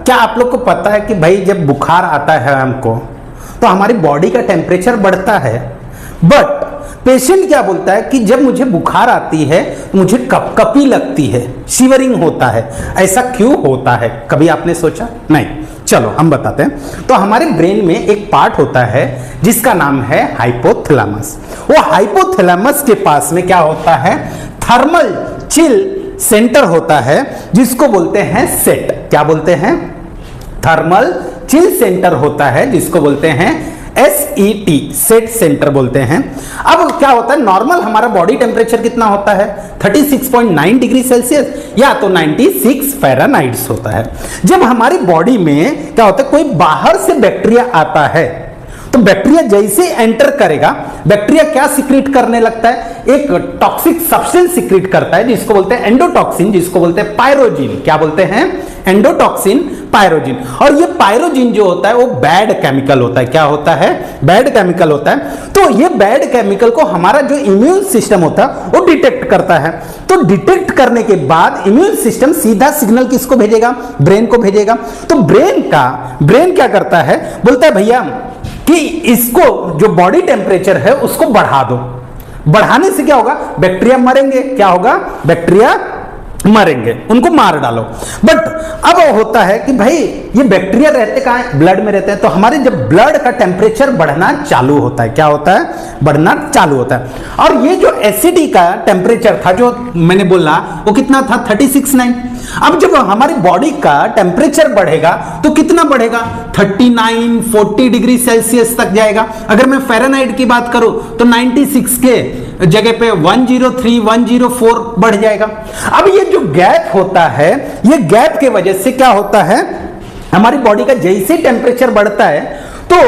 क्या आप लोग को पता है कि भाई जब बुखार आता है हमको तो हमारी बॉडी का टेम्परेचर बढ़ता है, बट पेशेंट क्या बोलता है कि जब मुझे बुखार आती है मुझे कपकपी लगती है, शिवरिंग होता है। ऐसा क्यों होता है, कभी आपने सोचा? नहीं। चलो हम बताते हैं। तो हमारे ब्रेन में एक पार्ट होता है जिसका नाम है हाइपोथैलेमस। वो हाइपोथैलेमस के पास में क्या होता है, थर्मल चिल सेंटर होता है जिसको बोलते हैं सेट। क्या बोलते हैं? थर्मल चिल सेंटर होता है जिसको बोलते हैं SET, सेट सेंटर बोलते हैं। अब क्या होता है, नॉर्मल हमारा बॉडी टेम्परेचर कितना होता है? 36.9 डिग्री सेल्सियस या तो 96 फ़ारेनहाइट होता है। जब हमारी बॉडी में क्या होता है, कोई बाहर से बैक्टीरिया आता है तो बैक्टीरिया जैसे एंटर करेगा, बैक्टीरिया क्या सिक्रीट करने लगता है? एक टॉक्सिक सब्सटेंस सिक्रीट करता है जिसको बोलते हैं एंडोटॉक्सिन, जिसको बोलते हैं पायरोजिन। क्या बोलते हैं? Endotoxin, pyrogen. और ये पायरोजिन जो होता है वो बैड केमिकल होता है। क्या होता है? बैड केमिकल होता है। तो ये बैड केमिकल को हमारा जो इम्यून सिस्टम होता है वो डिटेक्ट करता है। तो डिटेक्ट करने के बाद इम्यून सिस्टम सीधा सिग्नल किसको भेजेगा? ब्रेन को भेजेगा। तो ब्रेन क्या करता है, बोलता है भैया कि इसको जो बॉडी टेम्परेचर है उसको बढ़ा दो। बढ़ाने से क्या होगा? बैक्टीरिया मरेंगे। क्या होगा? बैक्टीरिया मरेंगे, उनको मार डालो। बट अब होता है कि भाई ये बैक्टीरिया रहते कहाँ हैं? ब्लड में रहते हैं। तो हमारे जब ब्लड का टेम्परेचर बढ़ना चालू होता है, क्या होता है? बढ़ना चालू होता है। और ये जो एसिडी का टेम्परेचर था जो मैंने बोला वो कितना था? 36.9। अब जब हमारी बॉडी का टेम्परेचर बढ़ेगा तो कितना बढ़ेगा? 39, 40 डिग्री सेल्सियस तक जाएगा। अगर मैं फ़ारेनहाइट की बात करूं तो 96 के जगह पे 103, 104 बढ़ जाएगा। अब ये जो गैप होता है, ये गैप के वजह से क्या होता है, हमारी बॉडी का जैसे टेम्परेचर बढ़ता है तो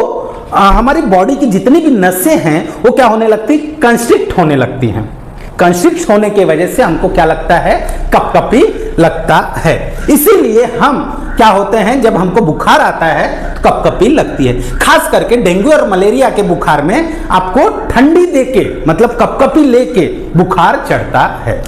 हमारी बॉडी की जितनी भी नसें हैं वो क्या होने लगती? कंस्ट्रिक्ट होने लगती हैं। कंस्ट्रिक्ट होने की वजह से हमको क्या लगता है? कपकपी लगता है। इसीलिए हम क्या होते हैं, जब हमको बुखार आता है तो कपकपी लगती है। खास करके डेंगू और मलेरिया के बुखार में आपको ठंडी देके, मतलब कपकपी लेके बुखार चढ़ता है।